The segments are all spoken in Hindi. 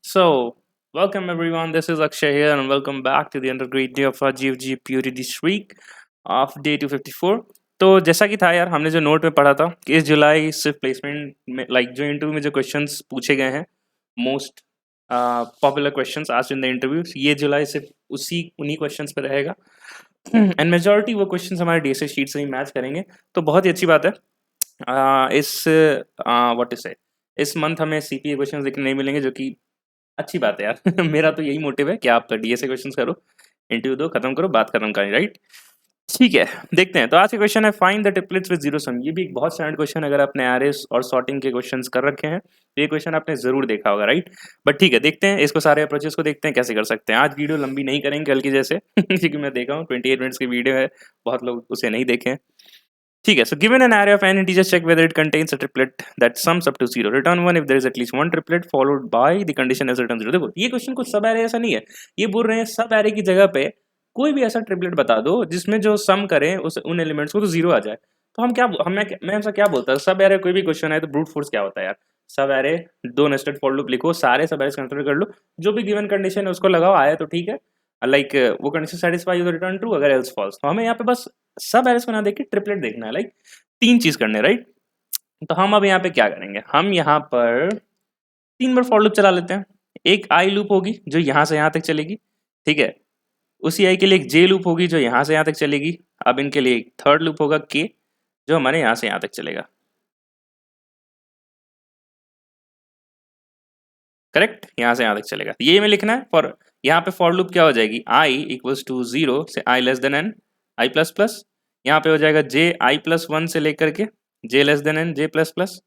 So, welcome everyone. This is Akshay here, and welcome back to the undergrad day of our GFG Purity this week of day 254. तो जैसा कि था यार, हमने जो नोट में पढ़ा था कि इस जुलाई सिर्फ प्लेसमेंट में जो इंटरव्यू में जो क्वेश्चंस पूछे गए हैं, मोस्ट पॉपुलर क्वेश्चंस आज इन द इंटरव्यू, ये जुलाई सिर्फ उन्हीं क्वेश्चंस पे रहेगा एंड मेजॉरिटी वो क्वेश्चंस हमारे डीएसए शीट से ही मैच करेंगे। तो बहुत ही अच्छी बात है। इस व्हाट इज इस मंथ हमें सीपीए क्वेश्चंस देखने नहीं मिलेंगे, जो कि अच्छी बात है यार। मेरा तो यही मोटिव है कि आप डीएसए क्वेश्चंस करो, इंटरव्यू दो, खत्म करो, बात खत्म करें, राइट? ठीक है, देखते हैं। तो आज का क्वेश्चन है find the triplets with zero sum. ये भी एक बहुत स्टैंडर्ड क्वेश्चन, अगर आपने एरेस और सॉर्टिंग के क्वेश्चंस कर रखे हैं तो ये क्वेश्चन आपने जरूर देखा होगा, राइट? बट ठीक है, देखते हैं इसको, सारे अप्रोचेस को देखते हैं कैसे कर सकते हैं। आज वीडियो लंबी नहीं करेंगे कल की जैसे क्योंकि मैं देखा हूँ 28 मिनट्स की वीडियो है, बहुत लोग उसे नहीं देखे हैं। ठीक है, so given an array of n integers, check whether it contains a triplet that sums up to 0. Return 1 if there is at least one triplet followed by the condition else return 0. देखो ये क्वेश्चन कुछ सब एरे ऐसा नहीं है, ये बोल रहे हैं सब एरे की जगह पे कोई भी ऐसा ट्रिपलेट बता दो जिसमें जो सम करे उस उन एलिमेंट्स को तो जीरो आ जाए। तो हम क्या मैं हमसे क्या बोलता है, सब एरे कोई भी क्वेश्चन है तो ब्रूट फोर्स क्या होता है यार? सब एरे दो नेस्टेड फॉर लूप लिखो, सारे सब एरे कंसिडर कर लो, जो भी गिवन कंडीशन है उसको लगाओ, आया तो ठीक है, लाइक वो कंडीशन सेटिस्फाई हो तो रिटर्न ट्रू, अगर एल्स फॉल्स। तो हमें यहाँ पे बस सब एरेस को ना देख के ट्रिपलेट देखना है, लाइक तीन चीज करने, राइट? तो हम अब यहाँ पे क्या करेंगे, हम यहाँ पर 3 बार फॉर लूप चला लेते हैं। एक आई लूप होगी जो यहाँ से यहाँ तक चलेगी, ठीक है। उसी आई के लिए एक जे लूप होगी जो यहाँ से यहाँ तक चलेगी। अब इनके लिए एक थर्ड लूप होगा के, जो हमारे यहाँ से यहाँ तक चलेगा, करेक्ट, यहाँ से यहाँ तक चलेगा। ये में लिखना है। फॉर यहाँ पे फॉर लूप क्या हो जाएगी, आई इक्वल्स टू 0 से आई less than N I plus plus. यहाँ पे हो जाएगा जे आई प्लस 1 से लेकर के J less than N J plus plus.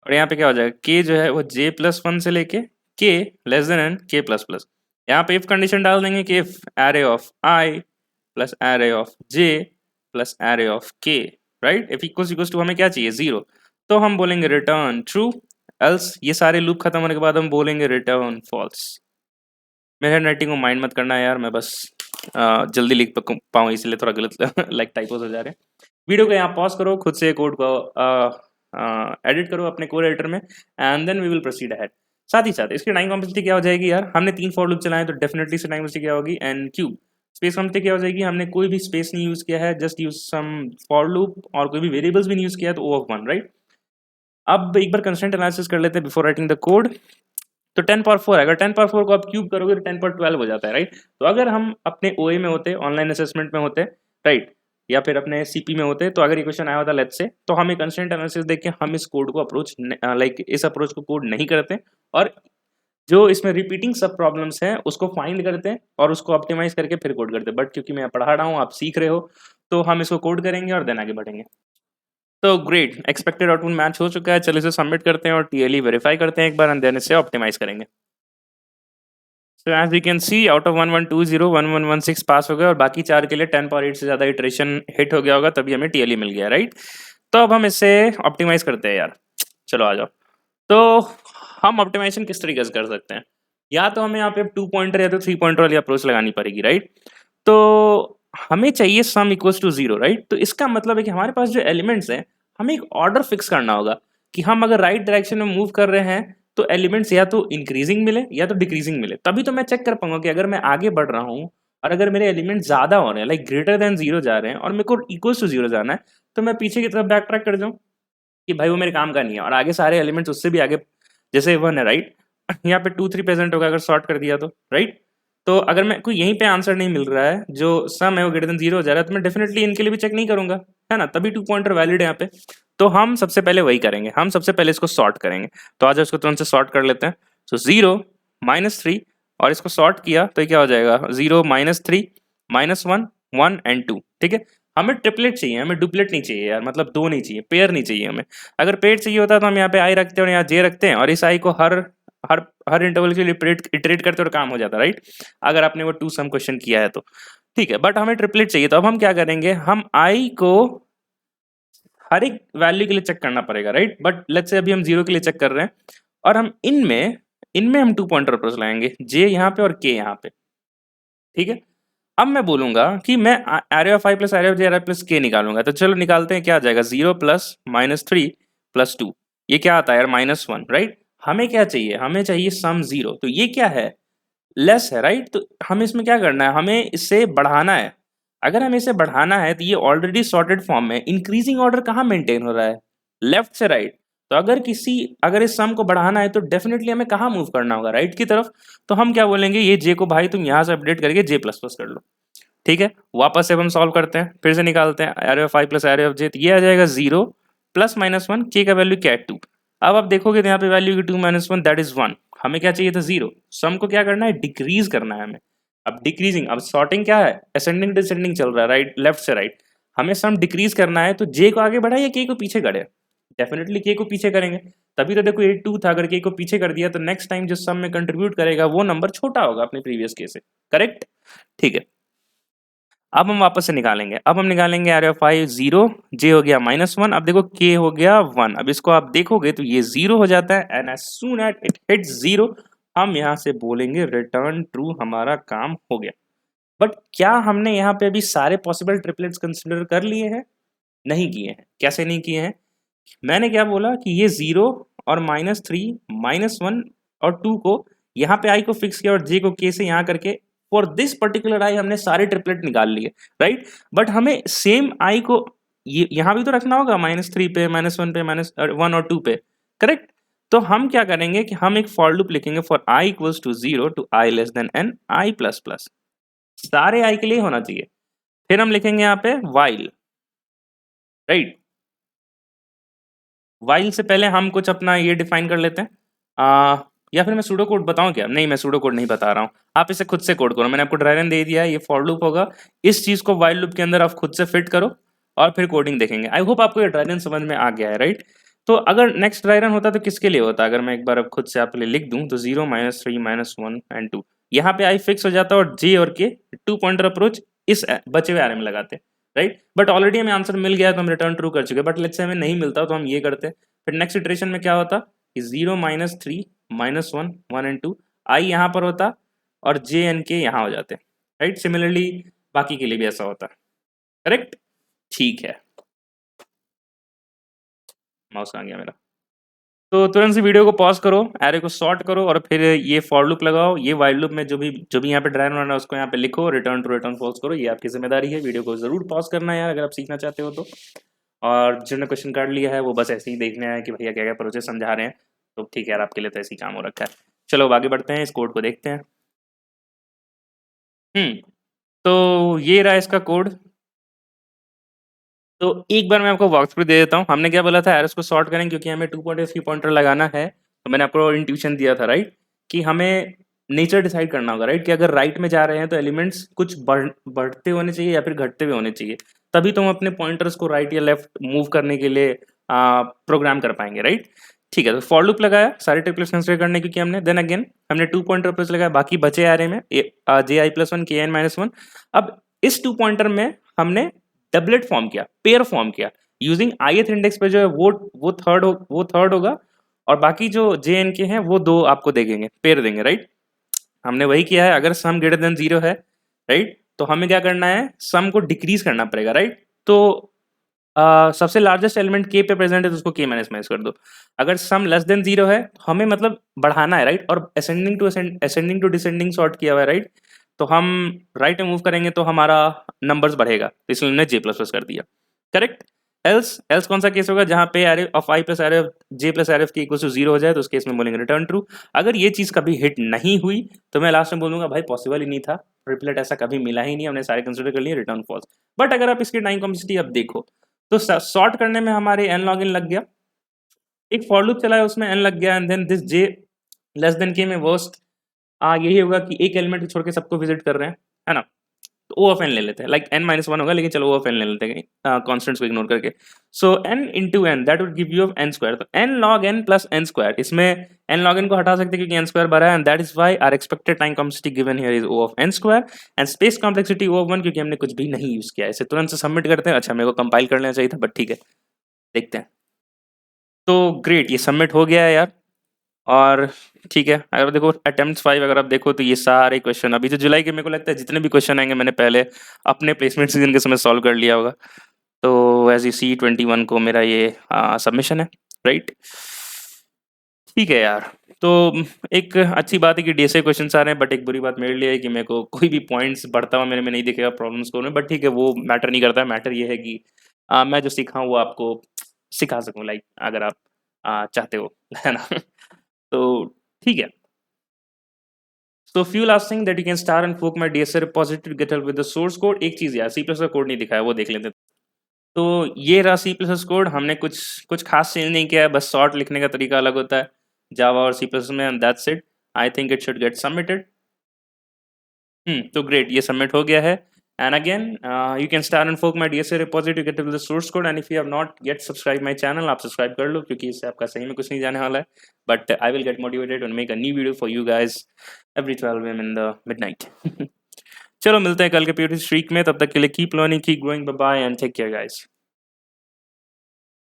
और यहाँ पे क्या हो जाएगा, के जो है वो जे प्लस 1 से लेके के लेस देन एन के प्लस प्लस। यहाँ पे इफ कंडीशन डाल देंगे कि if array of I plus array of J plus array of के, राइट, इफ इक्वल्स टू हमें क्या चाहिए, 0। तो हम बोलेंगे रिटर्न ट्रू, एल्स ये सारे लूप खत्म होने के बाद हम बोलेंगे रिटर्न फॉल्स। मेरे हैंड राइटिंग को माइंड मत करना यार, मैं बस जल्दी लिख पाऊँ इसलिए थोड़ा गलत लाइक टाइपोस हो जा रहे हैं। वीडियो को यहाँ पॉज करो, खुद से कोड को एडिट करो अपने कोड एडिटर में, and then we will proceed ahead. साथ ही साथ इसकी टाइम कॉम्प्लेक्सिटी क्या हो जाएगी यार, हमने 3 फॉर लूप चलाए तो डेफिनेटली से टाइम कॉम्प्लेक्सिटी क्या होगी, एन क्यूब। स्पेस कॉम्प्लेक्सिटी क्या हो जाएगी, हमने कोई भी स्पेस नहीं यूज किया है, just use some for loop, और कोई भी वेरिएबल्स भी नहीं यूज किया है, तो ओ ऑफ 1, राइट? अब एक बार कंस्ट्रेंट एनालिसिस कर लेते हैं बिफोर राइटिंग द कोड। तो 10 पावर 4, अगर 10 पावर 4 को आप क्यूब करोगे तो 10 पावर 12 हो जाता है, राइट? तो अगर हम अपने ओए में होते, ऑनलाइन असेसमेंट में होते, राइट, या फिर अपने सीपी में होते, तो अगर ये क्वेश्चन आया होता लेट्स से, तो हम एक कंस्ट्रेंट एनालिसिस देख के हम इस कोड को अप्रोच लाइक इस अप्रोच को कोड नहीं करते, और जो इसमें रिपीटिंग सब प्रॉब्लम्स हैं उसको फाइंड करते हैं और उसको ऑप्टिमाइज करके फिर कोड करते हैं। बट क्योंकि मैं पढ़ा रहा हूँ, आप सीख रहे हो, तो हम इसको कोड करेंगे और देन आगे बढ़ेंगे। तो ग्रेट, एक्सपेक्टेड आउटपुट मैच हो चुका है। चलिए इसे सबमिट करते हैं और टीएलई वेरीफाई करते हैं एक बार, एंड देन इसे ऑप्टिमाइज करेंगे। So as we can see, out of 1120 1116 पास हो गया, और बाकी 4 के लिए 10 पावर 8 से ज़्यादा इटरेशन हिट हो गया होगा, तभी हमें टीएलई मिल गया, राइट? तो अब हम इसे ऑप्टिमाइज करते हैं यार, चलो आ जाओ। तो हम ऑप्टिमाइजेशन किस तरीके से कर सकते हैं, या तो हमें यहाँ पे 2 पॉइंटर या तो 3 पॉइंटर वाली अप्रोच लगानी पड़ेगी, राइट? तो हमें चाहिए सम इक्वल्स टू 0, राइट? तो इसका मतलब है कि हमारे पास जो एलिमेंट्स हैं, हमें एक ऑर्डर फिक्स करना होगा कि हम अगर राइट डायरेक्शन में मूव कर रहे हैं तो एलिमेंट्स या तो इंक्रीजिंग मिले या तो डिक्रीजिंग मिले, तभी तो मैं चेक कर पाऊंगा कि अगर मैं आगे बढ़ रहा हूँ और अगर मेरे एलिमेंट ज्यादा हो रहे हैं, लाइक ग्रेटर देन 0 जा रहे हैं, और मेरे को इक्वल्स टू 0 जाना है, तो मैं पीछे की तरफ बैक ट्रैक कर जाऊँ कि भाई वो मेरे काम का नहीं है, और आगे सारे एलिमेंट्स उससे भी आगे, जैसे 1 है, राइट, यहाँ पे 2 3 प्रेजेंट होगा अगर सॉर्ट कर दिया तो, राइट? तो अगर मैं कोई यहीं पे आंसर नहीं मिल रहा है, जो सम है वो ग्रेटर देन 0 हो जा रहा है, तो मैं डेफिनेटली इनके लिए भी चेक नहीं करूंगा, है ना? तभी 2 पॉइंटर वैलिड है यहाँ पे। तो हम सबसे पहले वही करेंगे, हम सबसे पहले इसको सॉर्ट करेंगे। तो आज इसको तुरंत से सॉर्ट कर लेते हैं। सो 0 -3, और इसको सॉर्ट किया तो ये क्या हो जाएगा, 0 -3 -1 1 एंड 2, ठीक है? हमें ट्रिपलेट चाहिए, हमें डुप्लेट नहीं चाहिए यार, मतलब दो नहीं चाहिए, पेयर नहीं चाहिए हमें। अगर पेयर चाहिए होता तो हम यहाँ पे आई रखते हैं और यहाँ जे रखते हैं, और इस आई को हर हर हर इंटरवल के लिए इटरेट करते और काम हो जाता, राइट? अगर आपने वो 2 सम क्वेश्चन किया है तो ठीक है, बट हमें ट्रिपलेट चाहिए। तो अब हम क्या करेंगे, हम आई को हर एक वैल्यू के लिए चेक करना पड़ेगा, राइट? बट लेट्स से अभी हम 0 के लिए चेक कर रहे हैं, और हम इनमें इनमें हम 2 पॉइंटर अप्रोच लाएंगे, जे यहाँ पे और के यहाँ पे, ठीक है? अब मैं बोलूंगा कि मैं array of I plus array of J array plus के निकालूंगा। तो चलो निकालते हैं, क्या आ जाएगा, 0 + -3 + 2, ये क्या आता है यार, -1, राइट? हमें क्या चाहिए, हमें चाहिए सम 0, तो ये क्या है, लेस है राइट। तो हमें इसमें क्या करना है, हमें इसे बढ़ाना है। अगर हमें इसे बढ़ाना है तो ये ऑलरेडी सॉर्टेड फॉर्म में, इंक्रीजिंग ऑर्डर कहाँ मेंटेन हो रहा है, लेफ्ट से राइट। तो अगर इस सम को बढ़ाना है तो डेफिनेटली हमें कहाँ मूव करना होगा, राइट की तरफ। तो हम क्या बोलेंगे, ये जे को भाई तुम यहाँ से अपडेट करके जे प्लस प्लस कर लो। ठीक है, वापस से अब हम सॉल्व करते हैं, फिर से निकालते हैं array of I plus array of J, ये आ जाएगा 0 प्लस माइनस 1, के का वैल्यू क्या है 2। अब आप देखोगे तो यहाँ पे वैल्यू 2 माइनस 1 दैट इज 1। हमें क्या चाहिए था 0, सम को क्या करना है, डिक्रीज करना है हमें। अब डिक्रीजिंग, अब सॉर्टिंग क्या है, असेंडिंग डिसेंडिंग चल रहा है, राइट लेफ्ट से राइट। हमें सम डिक्रीज करना है, तो जे को आगे बढ़ाए या के को पीछे करे, डेफिनेटली के को पीछे करेंगे। तभी तो देखो ये 2 था, अगर के को पीछे कर दिया तो नेक्स्ट टाइम जिस सम में कंट्रीब्यूट करेगा वो नंबर छोटा होगा अपने प्रीवियस के से, करेक्ट। ठीक है, अब हम वापस से निकालेंगे, अब हम निकालेंगे एरे ऑफ आई 0, जे हो गया -1, अब देखो के हो गया 1। अब इसको आप देखोगे तो ये 0 हो जाता है, and as soon as it hits 0 हम यहाँ से बोलेंगे रिटर्न ट्रू, हमारा काम हो गया। बट क्या हमने यहाँ पे अभी सारे पॉसिबल ट्रिपलेट्स कंसिडर कर लिए हैं, नहीं किए हैं। कैसे नहीं किए हैं, मैंने क्या बोला कि ये 0 और -3 -1 और 2 को यहाँ पे आई को फिक्स किया और जे को के से यहाँ करके फॉर दिस पर्टिकुलर आई हमने सारे ट्रिपलेट निकाल लिए, राइट। बट हमें सेम आई को ये यहाँ भी तो रखना होगा, -3 पे, -1 पे, -1 और 2 पे, करेक्ट। तो हम क्या करेंगे कि हम एक फॉर लूप लिखेंगे for I equals to 0 to I less than N I plus plus, सारे आई के लिए होना चाहिए। फिर हम लिखेंगे यहाँ पे वाइल, राइट। वाइल से पहले हम कुछ अपना ये डिफाइन कर लेते हैं, या फिर मैं सूडो कोड बताऊं क्या, नहीं मैं सूडो कोड नहीं बता रहा हूँ, आप इसे खुद से कोड करो। मैंने आपको ड्राइवन दे दिया है, ये फॉर लूप होगा, इस चीज को वाइल लूप के अंदर आप खुद से फिट करो और फिर कोडिंग देखेंगे। आई होप आपको ये ड्राइवन समझ में आ गया है, राइट। तो अगर नेक्स्ट ड्राइवन होता तो किसके लिए होता, अगर मैं एक बार अब खुद से आपके लिए लिख दूं तो 0 -3 -1 एंड 2, यहाँ पे आई फिक्स हो जाता और जे और के 2 पॉइंटर अप्रोच इस बचे हुए आरे में लगाते, राइट। बट ऑलरेडी हमें आंसर मिल गया है तो हम रिटर्न ट्रू कर चुके, बट लेट्स से हमें नहीं मिलता तो हम ये करते। फिर नेक्स्ट इटरेशन में क्या होता कि 0 -3 -1 1 एंड 2 आई यहाँ पर होता और जे एन के यहाँ हो जाते, राइट। सिमिलरली बाकी के लिए भी ऐसा होता, करेक्ट। ठीक है, माउस आ गया मेरा। तो तुरंत से वीडियो को पॉज करो, एरे को सॉर्ट करो और फिर ये फॉर लूप लगाओ, ये वाइल लूप में जो भी यहाँ पे ड्राइव होना है उसको यहाँ पे लिखो, रिटर्न टू रिटर्न फॉल्स करो, ये आपकी जिम्मेदारी है। वीडियो को जरूर पॉज करना है यार अगर आप सीखना चाहते हो तो। और जिन्होंने क्वेश्चन कार्ड लिया है वो बस ऐसे ही देखना है कि भैया क्या क्या प्रोसेस समझा रहे हैं, तो ठीक है यार, आपके लिए तो ऐसे ही काम हो रखा है। चलो अब आगे बढ़ते हैं, इस कोड को देखते हैं। तो ये रहा इसका कोड। तो एक बार मैं आपको वॉक थ्रू दे देता हूँ। हमने क्या बोला था, एरर्स को सॉर्ट करें क्योंकि हमें 2 पॉइंटर 3 पॉइंटर लगाना है। तो मैंने आपको इंट्यूशन दिया था, राइट, कि हमें नेचर डिसाइड करना होगा, राइट, कि अगर राइट में जा रहे हैं तो एलिमेंट्स कुछ बढ़ते होने चाहिए या फिर घटते हुए होने चाहिए, तभी तो हम अपने पॉइंटर्स को राइट या लेफ्ट मूव करने के लिए प्रोग्राम कर पाएंगे, राइट। ठीक है, तो फॉर लूप लगाया सारे ट्रिपलेट्स कंसिडर करने क्योंकि हमने, देन अगेन हमने 2 पॉइंटर प्लस लगाया, बाकी बचे आ रहे में जे आई प्लस 1 के एन -1। अब इस 2 पॉइंटर में हमने डबलेट फॉर्म किया, पेयर फॉर्म किया, यूजिंग ith इंडेक्स पे जो है वो थर्ड होगा और बाकी जो जे एन के हैं वो 2 आपको देंगे, पेयर देंगे, राइट। हमने वही किया है, अगर सम ग्रेटर देन 0 है, राइट, तो हमें क्या करना है, सम को डिक्रीज करना पड़ेगा, राइट। तो सबसे लार्जेस्ट एलिमेंट के पे प्रेजेंट है तो उसको के माइनस कर दो। अगर सम लेस देन 0 है तो हमें मतलब बढ़ाना है, राइट, और असेंडिंग टू डिसेंडिंग सॉर्ट किया हुआ है, राइट। तो हम राइट में मूव करेंगे तो हमारा नंबर्स बढ़ेगा, तो इसलिए हमने जे प्लस प्लस कर दिया, करेक्ट। एल्स एल्स कौन सा केस होगा, जहां पे array of I plus array of J plus array of के इक्वल टू 0 हो जाए, तो उस केस में बोलेंगे रिटर्न ट्रू। अगर ये चीज कभी हिट नहीं हुई तो मैं लास्ट में बोलूंगा भाई पॉसिबल ही नहीं था, ट्रिपलेट ऐसा कभी मिला ही नहीं, हमने सारे कंसिडर कर लिए, रिटर्न फॉल्स। बट अगर आप इसकी टाइम कॉम्प्लेक्सिटी अब देखो तो सॉर्ट करने में हमारे n लॉग इन लग गया, एक फॉर लूप चला है उसमें n लग गया, and then this j less than K में वर्स्ट यही होगा कि एक एलिमेंट को छोड़ के सबको विजिट कर रहे हैं, है ना। तो ओ ऑफ एन ले लेते हैं, लाइक n -1 होगा, लेकिन चलो ओ ऑफ एन ले लेते हैं कॉन्स्टेंट्स को इग्नोर करके। So n into N that would give you N square, तो n log n plus n square, इसमें n लॉग n को हटा सकते हैं क्योंकि n स्क्वायर बड़ा है, and that is why our expected time complexity given here is O of n square, and space complexity O of 1 क्योंकि हमने कुछ भी नहीं यूज किया है। इसे तुरंत से सबमिट करते हैं। अच्छा, मेरे को कंपाइल कर लेना चाहिए था, बट ठीक है, देखते हैं। तो ग्रेट, ये सबमिट हो गया है यार। और ठीक है, अगर देखो अटेम्प्ट 5 अगर आप देखो तो ये सारे क्वेश्चन अभी तो जुलाई के, मेरे को लगता है जितने भी क्वेश्चन आएंगे मैंने पहले अपने प्लेसमेंट सीजन के समय सॉल्व कर लिया होगा। तो एज यू सी 21 को मेरा ये सबमिशन है, राइट। ठीक है यार। तो एक अच्छी बात है कि डीएसए क्वेश्चंस आ रहे हैं, बट एक बुरी बात मेरे लिए है कि मेरे को कोई भी पॉइंट्स बढ़ता हुआ मेरे में नहीं दिखेगा प्रॉब्लम स्कोर में, बट ठीक है वो मैटर नहीं करता है। मैटर ये है कि मैं जो सीखा हूँ वो आपको सिखा सकूँ, लाइक अगर आप चाहते हो है ना। तो ठीक है। So few last thing that you can start and fork my DSA repository to get help with the source code। एक चीज यार, सी प्लस का कोड नहीं दिखाया, वो देख लेते हैं। तो ये रहा सी प्लस कोड। हमने कुछ कुछ खास चेंज नहीं किया है, बस शॉर्ट लिखने का तरीका अलग होता है जावा और सी प्लस में, and that's it. I think it should get submitted. तो ग्रेट, ये सबमिट हो गया है। And again you can start and fork my DSA repository to get the source code, and if you have not get subscribe my channel, आप सब्सक्राइब कर लो, क्योंकि इससे आपका सही में कुछ नहीं जाने वाला है। But I will get motivated and make a new video for you guys every 12 AM in the midnight. चलो मिलते हैं कल के प्योरिटी स्ट्रीक में, तब तक के लिए keep learning, keep growing, bye bye and take care guys.